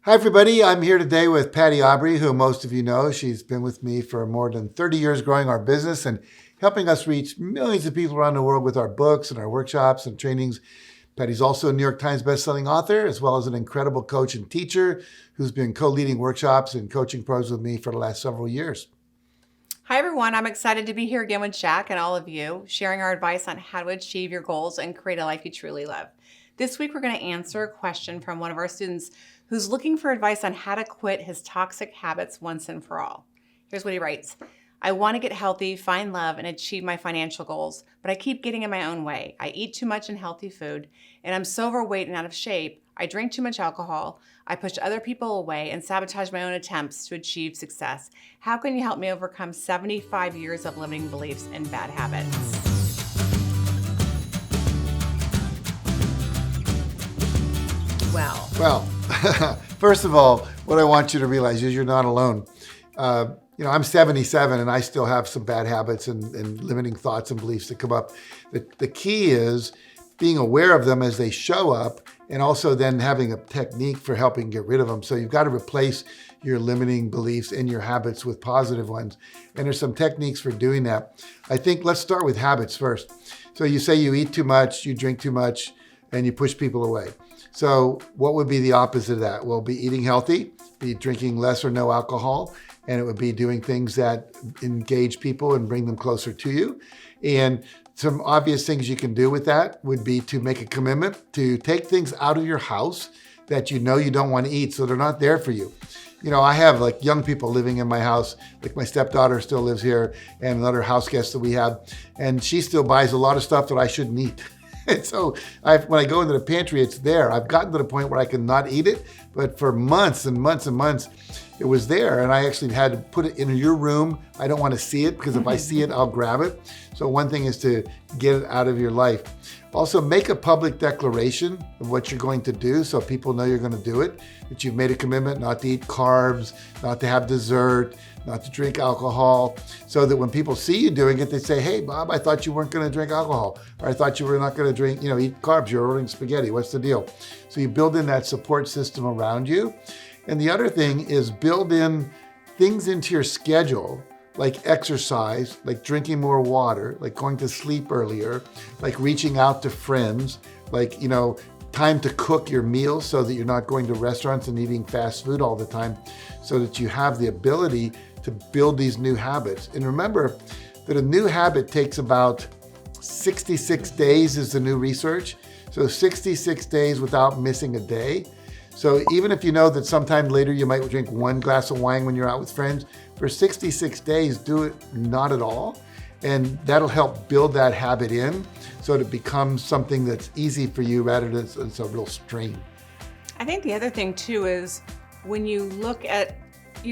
Hi, everybody. I'm here today with Patty Aubrey, who most of you know. She's been with me for more than 30 years growing our business and helping us reach millions of people around the world with our books and our workshops and trainings. Patty's also a New York Times bestselling author, as well as an incredible coach and teacher who's been co-leading workshops and coaching pros with me for the last several years. Hi, everyone. I'm excited to be here again with Jack and all of you, sharing our advice on how to achieve your goals and create a life you truly love. This week, we're going to answer a question from one of our students who's looking for advice on how to quit his toxic habits once and for all. Here's what he writes. I want to get healthy, find love, and achieve my financial goals, but I keep getting in my own way. I eat too much unhealthy food, and I'm so overweight and out of shape. I drink too much alcohol. I push other people away and sabotage my own attempts to achieve success. How can you help me overcome 75 years of limiting beliefs and bad habits? Well, first of all, what I want you to realize is you're not alone. I'm 77 and I still have some bad habits and limiting thoughts and beliefs that come up. The key is being aware of them as they show up and also then having a technique for helping get rid of them. So you've got to replace your limiting beliefs and your habits with positive ones. And there's some techniques for doing that. I think let's start with habits first. So you say you eat too much, you drink too much, and you push people away. So what would be the opposite of that? Well, be eating healthy, be drinking less or no alcohol, and it would be doing things that engage people and bring them closer to you. And some obvious things you can do with that would be to make a commitment to take things out of your house that you know you don't want to eat, so they're not there for you. I have like young people living in my house, like my stepdaughter still lives here and another house guest that we have, and she still buys a lot of stuff that I shouldn't eat. And so when I go into the pantry, it's there. I've gotten to the point where I can not eat it, but for months and months and months, it was there. And I actually had to put it in your room. I don't want to see it because if I see it, I'll grab it. So one thing is to get it out of your life. Also, make a public declaration of what you're going to do so people know you're going to do it, that you've made a commitment not to eat carbs, not to have dessert, not to drink alcohol, so that when people see you doing it, they say, hey, Bob, I thought you weren't going to drink alcohol, or I thought you were not going to drink, eat carbs, you're ordering spaghetti, what's the deal? So you build in that support system around you. And the other thing is build in things into your schedule, like exercise, like drinking more water, like going to sleep earlier, like reaching out to friends, like, time to cook your meals so that you're not going to restaurants and eating fast food all the time, so that you have the ability to build these new habits. And remember that a new habit takes about 66 days is the new research. So 66 days without missing a day. So even if you know that sometime later you might drink one glass of wine when you're out with friends, for 66 days, do it not at all. And that'll help build that habit in so that it becomes something that's easy for you rather than it's a real strain. I think the other thing too is when you look at,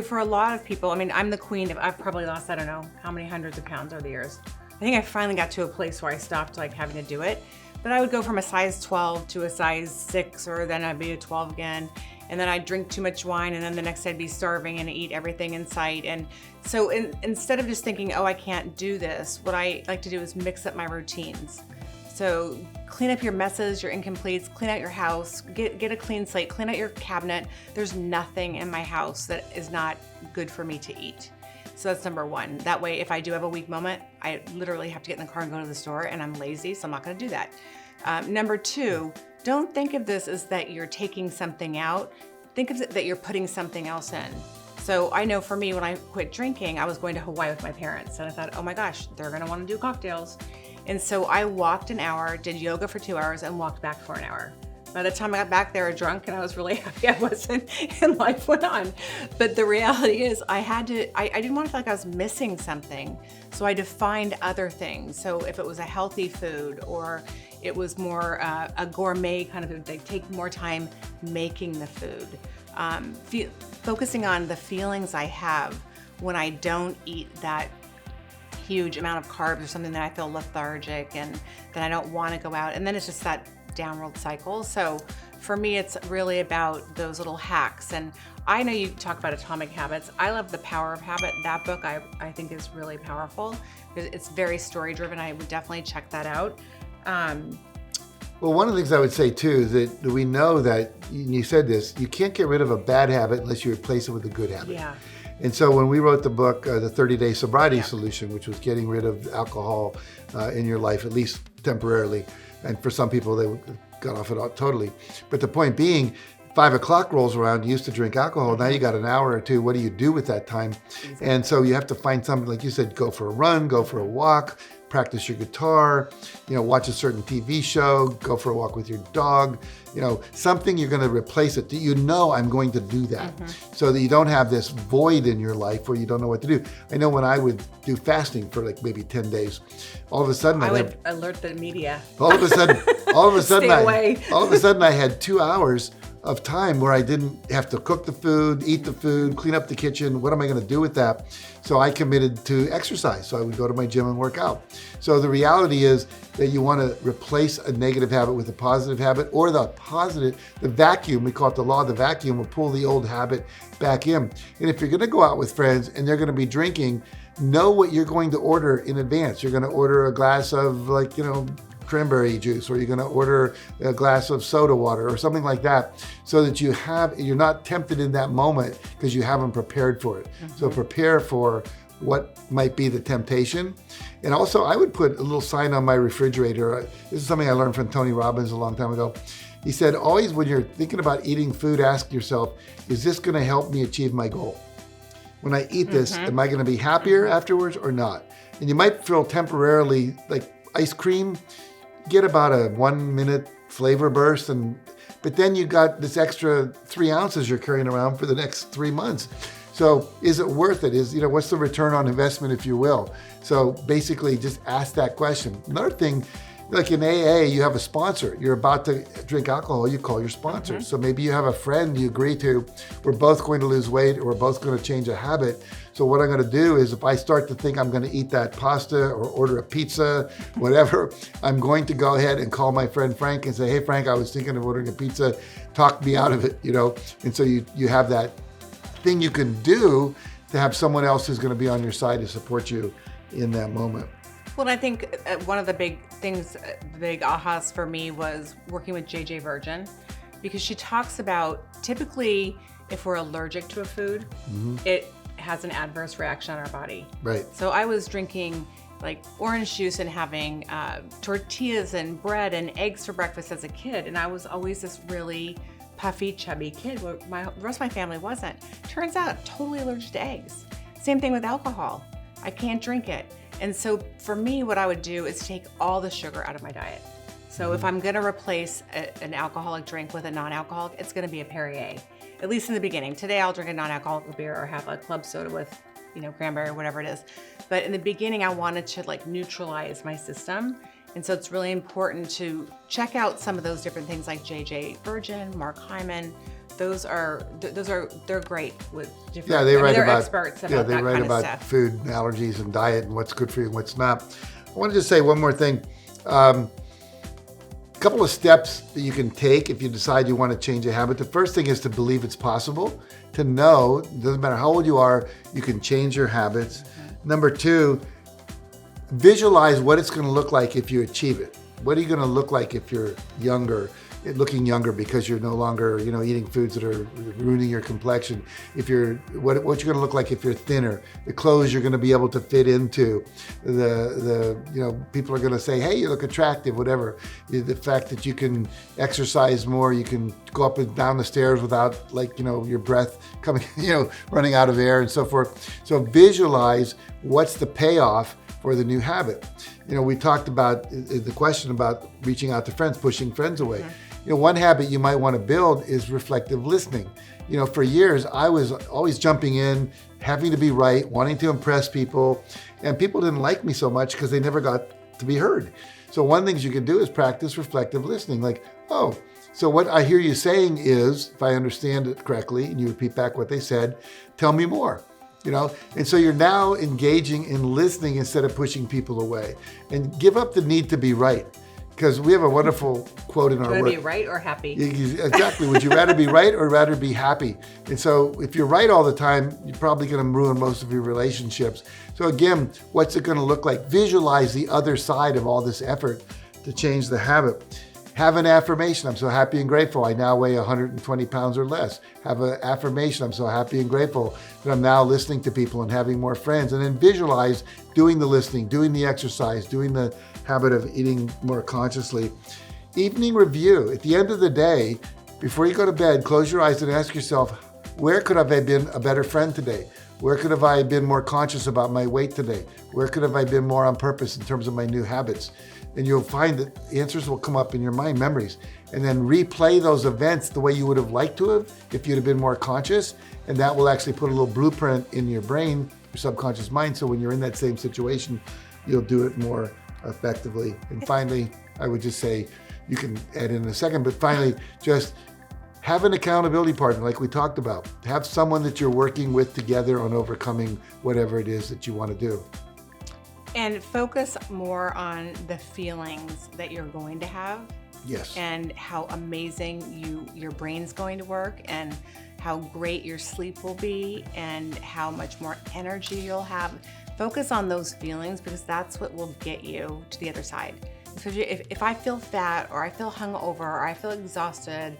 for a lot of people, I'm the queen I've probably lost, I don't know how many hundreds of pounds over the years. I think I finally got to a place where I stopped having to do it. But I would go from a size 12 to a size 6, or then I'd be a 12 again. And then I'd drink too much wine, and then the next day I'd be starving and eat everything in sight. And so instead of just thinking, oh, I can't do this, what I like to do is mix up my routines. So clean up your messes, your incompletes, clean out your house, get a clean slate, clean out your cabinet. There's nothing in my house that is not good for me to eat. So that's number one. That way, if I do have a weak moment, I literally have to get in the car and go to the store, and I'm lazy, so I'm not gonna do that. Number two, don't think of this as that you're taking something out. Think of it that you're putting something else in. So I know for me, when I quit drinking, I was going to Hawaii with my parents, and I thought, oh my gosh, they're gonna wanna do cocktails. And so I walked an hour, did yoga for 2 hours, and walked back for an hour. By the time I got back, they were drunk, and I was really happy I wasn't, and life went on. But the reality is I didn't want to feel like I was missing something. So I defined other things. So if it was a healthy food, or it was more a gourmet kind of food, they take more time making the food. Focusing on the feelings I have when I don't eat that huge amount of carbs or something, that I feel lethargic and that I don't want to go out. And then it's just that downward cycle. So for me, it's really about those little hacks. And I know you talk about atomic habits. I love The Power of Habit. That book I think is really powerful. It's very story driven. I would definitely check that out. Well, one of the things I would say too is that we know that, and you said this, you can't get rid of a bad habit unless you replace it with a good habit. Yeah. And so when we wrote the book, the 30-Day Sobriety Solution, which was getting rid of alcohol in your life, at least temporarily, and for some people they got off it all, totally. But the point being, 5 o'clock rolls around, you used to drink alcohol, now you got an hour or two, what do you do with that time? Exactly. And so you have to find something, like you said, go for a run, go for a walk, practice your guitar, watch a certain TV show, go for a walk with your dog, something you're going to replace it. I'm going to do that, so that you don't have this void in your life where you don't know what to do. I know when I would do fasting for like maybe 10 days, all of a sudden I would alert the media. All of a sudden, Stay away. all of a sudden I had 2 hours of time where I didn't have to cook the food, eat the food, clean up the kitchen. What am I going to do with that? So I committed to exercise. So I would go to my gym and work out. So the reality is that you want to replace a negative habit with a positive habit, or the vacuum, we call it the law of the vacuum, will pull the old habit back in. And if you're going to go out with friends and they're going to be drinking, know what you're going to order in advance. You're going to order a glass of cranberry juice, or you're going to order a glass of soda water or something like that, so that you're not tempted in that moment because you haven't prepared for it. So prepare for what might be the temptation. And also I would put a little sign on my refrigerator. This is something I learned from Tony Robbins a long time ago. He said, always when you're thinking about eating food, ask yourself, is this going to help me achieve my goal? When I eat this, am I going to be happier afterwards or not? And you might feel temporarily like ice cream, get about a 1 minute flavor burst, but then you got this extra 3 ounces you're carrying around for the next 3 months. So is it worth it? What's the return on investment, if you will? So basically just ask that question. Another thing, like in AA, you have a sponsor. You're about to drink alcohol, you call your sponsor. So maybe you have a friend you agree to, we're both going to lose weight, or we're both going to change a habit. So what I'm going to do is, if I start to think I'm going to eat that pasta or order a pizza, whatever, I'm going to go ahead and call my friend Frank and say, hey Frank, I was thinking of ordering a pizza, talk me out of it, And so you have that thing you can do to have someone else who's going to be on your side to support you in that moment. Well, I think one of the big things, the big ahas for me was working with JJ Virgin, because she talks about typically if we're allergic to a food, it has an adverse reaction on our body. Right. So I was drinking like orange juice and having tortillas and bread and eggs for breakfast as a kid. And I was always this really puffy, chubby kid. The rest of my family wasn't. Turns out, totally allergic to eggs. Same thing with alcohol. I can't drink it. And so for me, what I would do is take all the sugar out of my diet. So if I'm gonna replace an alcoholic drink with a non-alcoholic, it's gonna be a Perrier, at least in the beginning. Today I'll drink a non-alcoholic beer or have a club soda with, cranberry or whatever it is. But in the beginning, I wanted to neutralize my system. And so it's really important to check out some of those different things like JJ Virgin, Mark Hyman. They're great with different. Yeah, they're experts about they that write kind about of stuff. Food and allergies and diet and what's good for you and what's not. I wanted to say one more thing. A couple of steps that you can take if you decide you want to change a habit. The first thing is to believe it's possible, to know, it doesn't matter how old you are, you can change your habits. Number 2, visualize what it's going to look like if you achieve it. What are you going to look like if you're looking younger because you're no longer, eating foods that are ruining your complexion? If you're, what you're going to look like if you're thinner, the clothes you're going to be able to fit into, people are going to say, hey, you look attractive, whatever. The fact that you can exercise more, you can go up and down the stairs without your breath coming, running out of air and so forth. So visualize what's the payoff for the new habit. We talked about the question about reaching out to friends, pushing friends away. One habit you might want to build is reflective listening. For years, I was always jumping in, having to be right, wanting to impress people, and people didn't like me so much because they never got to be heard. So one of the things you can do is practice reflective listening. Like, oh, so what I hear you saying is, if I understand it correctly, and you repeat back what they said, tell me more. And so you're now engaging in listening instead of pushing people away. And give up the need to be right. Because we have a wonderful quote in our work. Would you rather be right or happy? Exactly. Would you rather be right or rather be happy? And so if you're right all the time, you're probably going to ruin most of your relationships. So again, what's it going to look like? Visualize the other side of all this effort to change the habit. Have an affirmation. I'm so happy and grateful. I now weigh 120 pounds or less. Have an affirmation. I'm so happy and grateful that I'm now listening to people and having more friends. And then visualize doing the listening, doing the exercise, doing the habit of eating more consciously. Evening review. At the end of the day, before you go to bed, close your eyes and ask yourself, where could have I been a better friend today? Where could have I been more conscious about my weight today? Where could have I been more on purpose in terms of my new habits? And you'll find that answers will come up in your mind, memories, and then replay those events the way you would have liked to have if you'd have been more conscious. And that will actually put a little blueprint in your brain, your subconscious mind. So when you're in that same situation, you'll do it more effectively. And finally, I would just say, you can add in a second, but finally, just have an accountability partner like we talked about. Have someone that you're working with together on overcoming whatever it is that you want to do. And focus more on the feelings that you're going to have. Yes. And how amazing your brain's going to work, and how great your sleep will be, and how much more energy you'll have. Focus on those feelings, because that's what will get you to the other side. So if I feel fat, or I feel hungover, or I feel exhausted,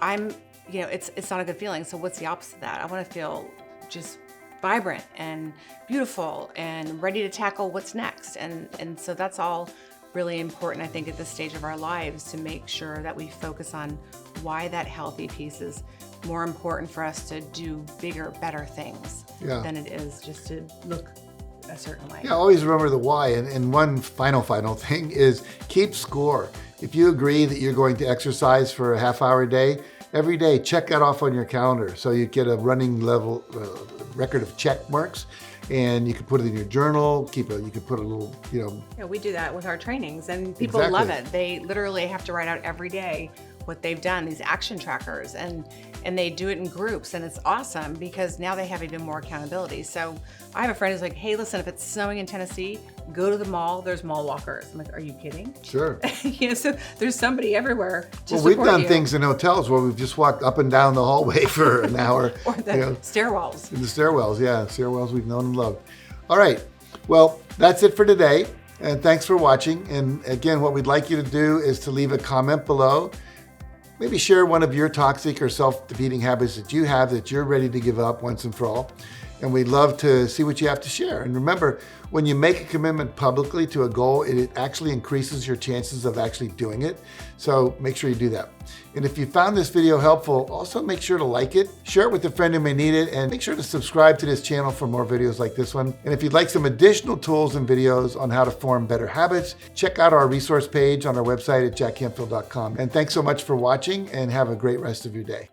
it's not a good feeling. So what's the opposite of that? I want to feel just vibrant and beautiful and ready to tackle what's next. And so that's all really important, I think, at this stage of our lives, to make sure that we focus on why that healthy piece is more important for us to do bigger, better things than it is just to look a certain way. Yeah, always remember the why. And one final thing is keep score. If you agree that you're going to exercise for a half hour a day, every day, check that off on your calendar. So you get a running level record of check marks, and you can put it in your journal. You can put a little, Yeah, we do that with our trainings, and people love it. They literally have to write out every day what they've done, these action trackers, and they do it in groups, and it's awesome because now they have even more accountability. So I have a friend who's like, hey, listen, if it's snowing in Tennessee, go to the mall, there's mall walkers. I'm like, are you kidding? Sure. So there's somebody everywhere to Well, we've support done you. things in hotels where we've just walked up and down the hallway for an hour. Or the stairwells. In the stairwells, stairwells we've known and loved. All right, well, that's it for today, and thanks for watching. And again, what we'd like you to do is to leave a comment below. Maybe share one of your toxic or self-defeating habits that you have that you're ready to give up once and for all. And we'd love to see what you have to share. And remember, when you make a commitment publicly to a goal, it actually increases your chances of actually doing it. So make sure you do that. And if you found this video helpful, also make sure to like it, share it with a friend who may need it, and make sure to subscribe to this channel for more videos like this one. And if you'd like some additional tools and videos on how to form better habits, check out our resource page on our website at JackCanfieldOfficial.com. And thanks so much for watching, and have a great rest of your day.